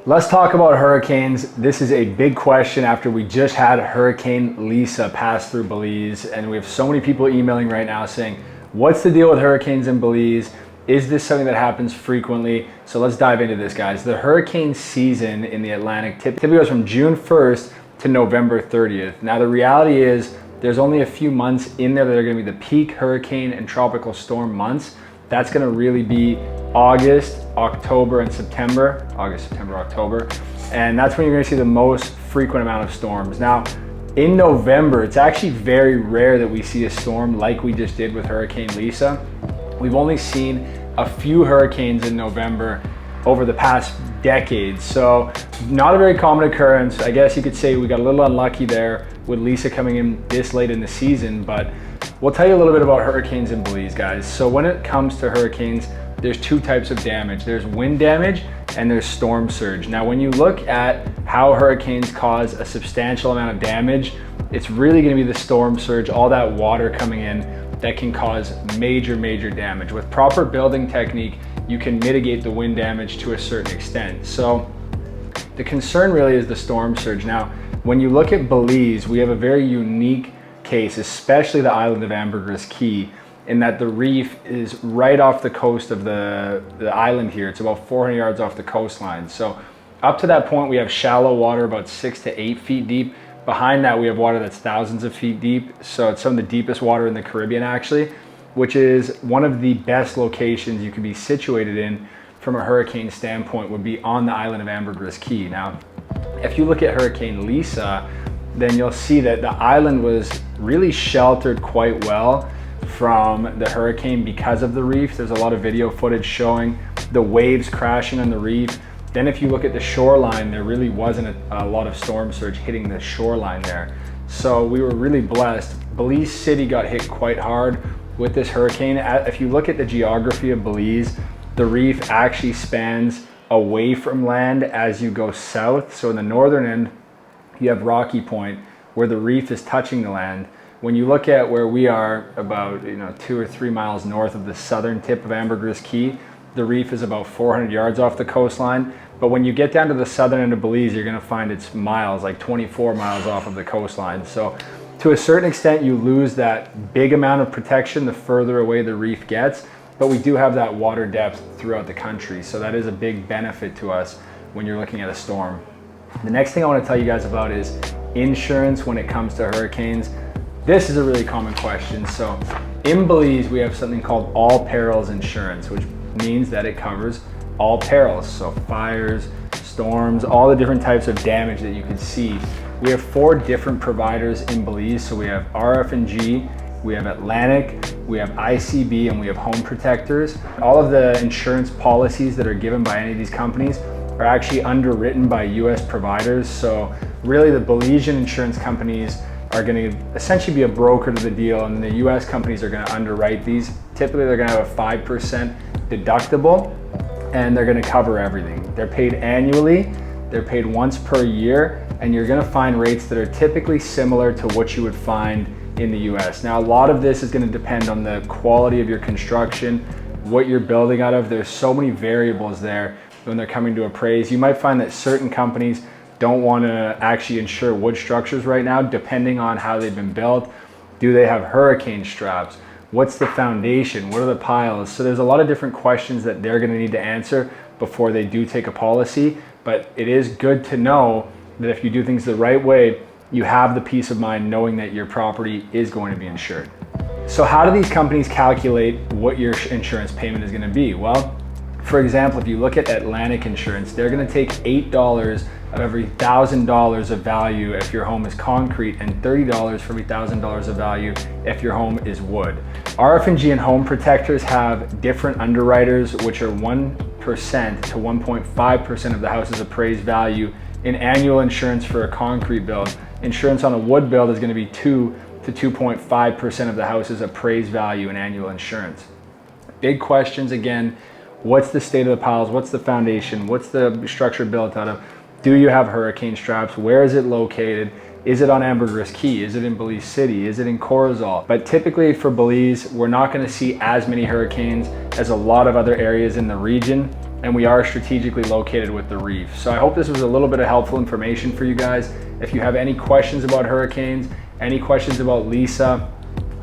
Let's talk about hurricanes. This is a big question after we just had Hurricane Lisa pass through Belize, and we have so many people emailing right now saying, what's the deal with hurricanes in Belize? Is this something that happens frequently? So let's dive into this, guys. The hurricane season in the Atlantic typically goes from June 1st to November 30th. Now the reality is there's only a few months in there that are gonna be the peak hurricane and tropical storm months. That's gonna really be August, October, and September. August, September, October. And that's when you're gonna see the most frequent amount of storms. Now, in November, it's actually very rare that we see a storm like we just did with Hurricane Lisa. We've only seen a few hurricanes in November over the past decades. So not a very common occurrence. I guess you could say we got a little unlucky there with Lisa coming in this late in the season, but we'll tell you a little bit about hurricanes in Belize, guys. So when it comes to hurricanes, there's two types of damage. There's wind damage and there's storm surge. Now, when you look at how hurricanes cause a substantial amount of damage, it's really gonna be the storm surge, all that water coming in that can cause major damage. With proper building technique, you can mitigate the wind damage to a certain extent. So the concern really is the storm surge. Now, when you look at Belize, we have a very unique case, especially the island of Ambergris Caye, in that the reef is right off the coast of the island here. It's about 400 yards off the coastline. So up to that point, we have shallow water about 6 to 8 feet deep. Behind that, we have water that's thousands of feet deep. So it's some of the deepest water in the Caribbean, actually, which is one of the best locations you can be situated in from a hurricane standpoint, would be on the island of Ambergris Caye. Now, if you look at Hurricane Lisa, then you'll see that the island was really sheltered quite well from the hurricane because of the reef. There's a lot of video footage showing the waves crashing on the reef. Then if you look at the shoreline, there really wasn't a lot of storm surge hitting the shoreline there. So we were really blessed. Belize City got hit quite hard with this hurricane. If you look at the geography of Belize, the reef actually spans away from land as you go south. So in the northern end, you have Rocky Point, where the reef is touching the land. When you look at where we are, about 2 or 3 miles north of the southern tip of Ambergris Caye, the reef is about 400 yards off the coastline. But when you get down to the southern end of Belize, you're gonna find it's miles, like 24 miles off of the coastline. So to a certain extent, you lose that big amount of protection the further away the reef gets, but we do have that water depth throughout the country. So that is a big benefit to us when you're looking at a storm. The next thing I wanna tell you guys about is insurance when it comes to hurricanes. This is a really common question. So in Belize, we have something called all-perils insurance, which means that it covers all perils. So fires, storms, all the different types of damage that you could see. We have 4 different providers in Belize. So we have RF&G, we have Atlantic, we have ICB, and we have Home Protectors. All of the insurance policies that are given by any of these companies are actually underwritten by US providers. So really the Belizean insurance companies are going to essentially be a broker to the deal, and the US companies are going to underwrite these. Typically they're going to have a 5% deductible, and they're going to cover everything. They're paid annually, they're paid once per year, and you're going to find rates that are typically similar to what you would find in the US. Now, a lot of this is going to depend on the quality of your construction, what you're building out of. There's so many variables there when they're coming to appraise. You might find that certain companies don't want to actually insure wood structures right now, depending on how they've been built. Do they have hurricane straps? What's the foundation? What are the piles? So there's a lot of different questions that they're going to need to answer before they do take a policy. But it is good to know that if you do things the right way, you have the peace of mind knowing that your property is going to be insured. So how do these companies calculate what your insurance payment is going to be? Well, for example, if you look at Atlantic Insurance, they're going to take $8 of every $1,000 of value if your home is concrete, and $30 for every $1,000 of value if your home is wood. RF&G and Home Protectors have different underwriters, which are 1% to 1.5% of the house's appraised value in annual insurance for a concrete build. Insurance on a wood build is going to be 2 to 2.5% of the house's appraised value in annual insurance. Big questions again. What's the state of the piles? What's the foundation? What's the structure built out of? Do you have hurricane straps? Where is it located? Is it on Ambergris Caye? Is it in Belize City? Is it in Corozal? But typically for Belize, we're not going to see as many hurricanes as a lot of other areas in the region. and we are strategically located with the reef. So I hope this was a little bit of helpful information for you guys. If you have any questions about hurricanes, any questions about Lisa,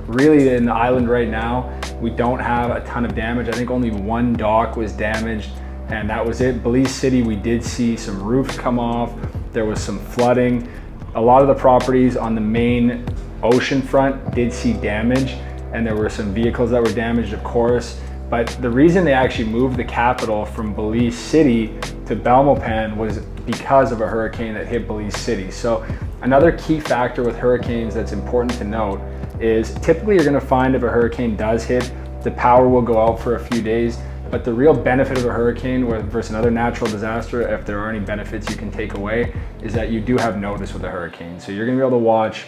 really in the island right now, we don't have a ton of damage. I think only one dock was damaged, and that was it. Belize City, we did see some roofs come off. There was some flooding. A lot of the properties on the main ocean front did see damage, and there were some vehicles that were damaged, of course. But the reason they actually moved the capital from Belize City to Belmopan was because of a hurricane that hit Belize City. So another key factor with hurricanes that's important to note is typically you're gonna find if a hurricane does hit, the power will go out for a few days. But the real benefit of a hurricane versus another natural disaster, if there are any benefits you can take away, is that you do have notice with a hurricane. So you're gonna be able to watch,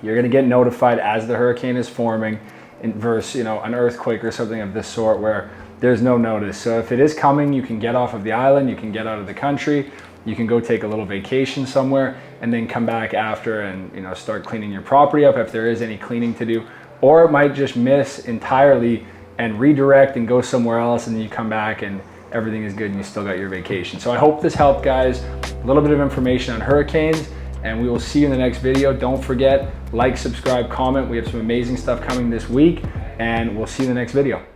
you're gonna get notified as the hurricane is forming, versus an earthquake or something of this sort where there's no notice. So if it is coming, you can get off of the island, you can get out of the country, you can go take a little vacation somewhere, and then come back after and start cleaning your property up if there is any cleaning to do. Or it might just miss entirely and redirect and go somewhere else, and then you come back and everything is good and you still got your vacation. So I hope this helped, guys. A little bit of information on hurricanes, and we will see you in the next video. Don't forget, like, subscribe, comment. We have some amazing stuff coming this week, and we'll see you in the next video.